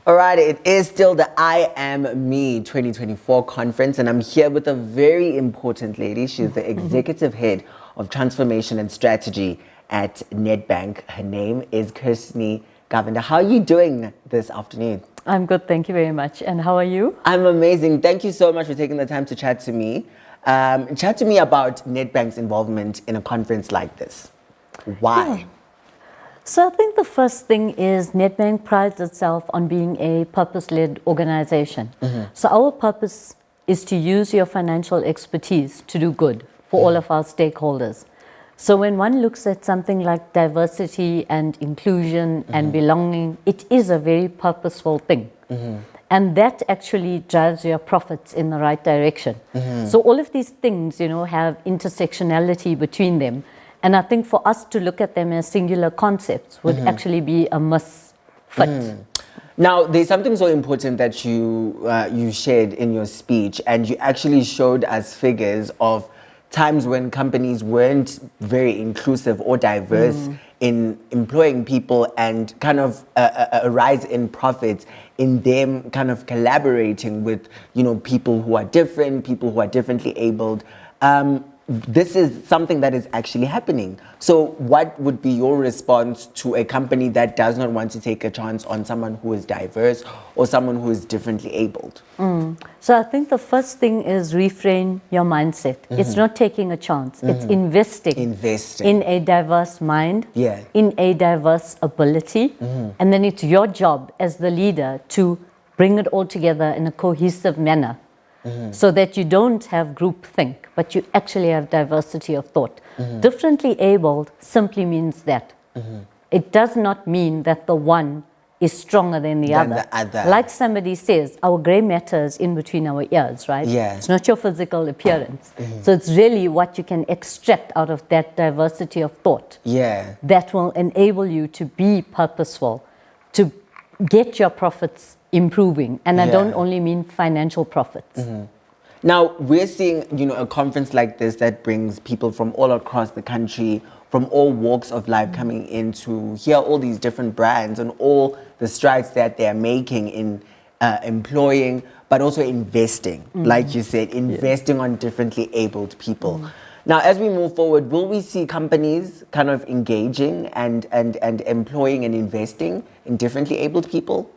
All right, it is still the I Am Me 2024 conference, and I'm here with a very important lady. She's the executive head of transformation and strategy at Nedbank. Her name is Kershin Govender. How are you doing this afternoon? I'm good, thank you very much. And how are you? I'm amazing. Thank you so much for taking the time to chat to me. Chat to me about Nedbank's involvement in a conference like this. Why? Yeah. So I think the first thing is Nedbank prides itself on being a purpose-led organization. So our purpose is to use your financial expertise to do good for all of our stakeholders. So when one looks at something like diversity and inclusion and belonging, it is a very purposeful thing. And that actually drives your profits in the right direction. So all of these things, have intersectionality between them. And I think for us to look at them as singular concepts would actually be a misfit. Now, there's something so important that you shared in your speech, and you actually showed us figures of times when companies weren't very inclusive or diverse in employing people, and kind of a rise in profits in them kind of collaborating with people who are different, people who are differently abled. This is something that is actually happening. So what would be your response to a company that does not want to take a chance on someone who is diverse or someone who is differently abled? So I think the first thing is reframe your mindset. It's not taking a chance. It's investing in a diverse mind, in a diverse ability. And then it's your job as the leader to bring it all together in a cohesive manner. So that you don't have groupthink, but you actually have diversity of thought. Differently abled simply means that. It does not mean that the one is stronger than the other. Like somebody says, our grey matter is in between our ears, right? It's not your physical appearance. So it's really what you can extract out of that diversity of thought that will enable you to be purposeful, to get your profits improving. And I don't only mean financial profits. Now, we're seeing, a conference like this that brings people from all across the country, from all walks of life coming in to hear all these different brands and all the strides that they're making in employing, but also investing, like you said, investing on differently abled people. Now, as we move forward, will we see companies kind of engaging and employing and investing in differently abled people?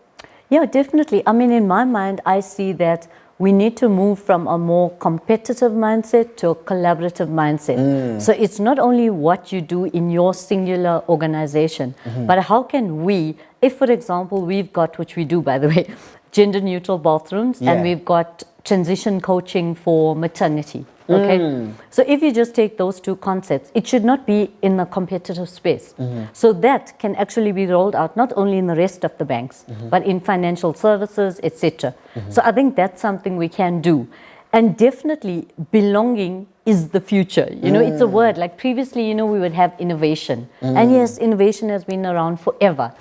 Yeah, definitely. I mean, in my mind, I see that we need to move from a more competitive mindset to a collaborative mindset. So it's not only what you do in your singular organization, but how can we, if for example, we've got, which we do by the way, gender neutral bathrooms, and we've got transition coaching for maternity. Okay, so if you just take those two concepts, it should not be in a competitive space. So that can actually be rolled out not only in the rest of the banks, but in financial services, etc. So I think that's something we can do. And definitely belonging is the future. It's a word like previously, we would have innovation. And yes, innovation has been around forever.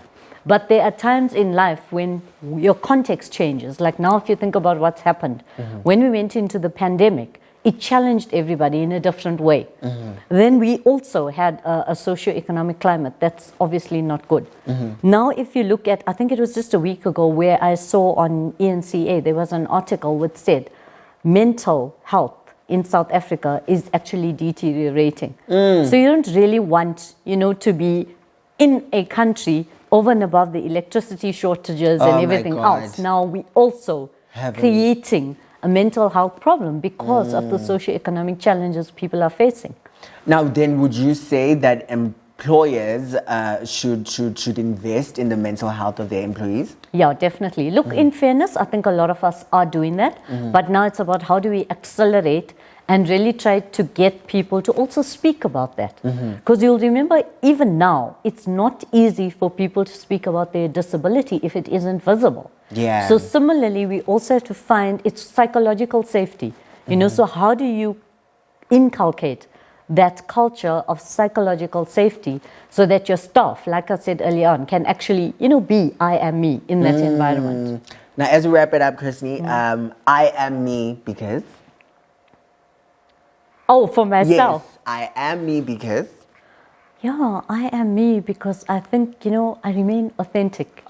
But there are times in life when your context changes. Like now, if you think about what's happened, when we went into the pandemic, it challenged everybody in a different way. Then we also had a socio-economic climate that's obviously not good. Now, if you look at, I think it was just a week ago where I saw on ENCA, there was an article which said mental health in South Africa is actually deteriorating. So you don't really want, to be in a country over and above the electricity shortages and everything else. Now we also creating a mental health problem because of the socioeconomic challenges people are facing. Now, then, would you say that employers should invest in the mental health of their employees? Yeah, definitely. Look, in fairness, I think a lot of us are doing that. But now it's about how do we accelerate and really try to get people to also speak about that. Because you'll remember, even now, it's not easy for people to speak about their disability if it isn't visible. So similarly, we also have to find its psychological safety. So how do you inculcate that culture of psychological safety so that your staff, like I said earlier on, can actually, be I am me in that environment. Now, as we wrap it up, Kershin, I am me because... Oh, for myself. Yes, I am me because... Yeah, I am me because I think, I remain authentic.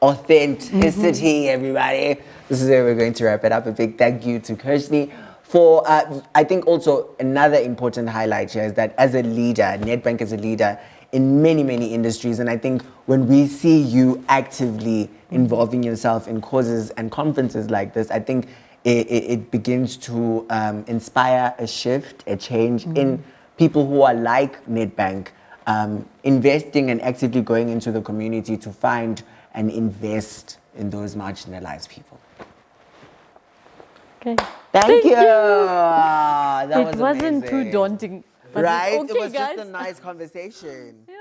authenticity, everybody. This is where we're going to wrap it up. A big thank you to Kershin for, I think also another important highlight here is that as a leader, Nedbank is a leader in many, many industries. And I think when we see you actively involving yourself in causes and conferences like this, I think it begins to inspire a shift, a change in people who are like Nedbank, investing and actively going into the community to find and invest in those marginalized people. Okay. Thank you. It That was wasn't too amazing. daunting. Right? Okay, It was guys. just a nice conversation. Yeah.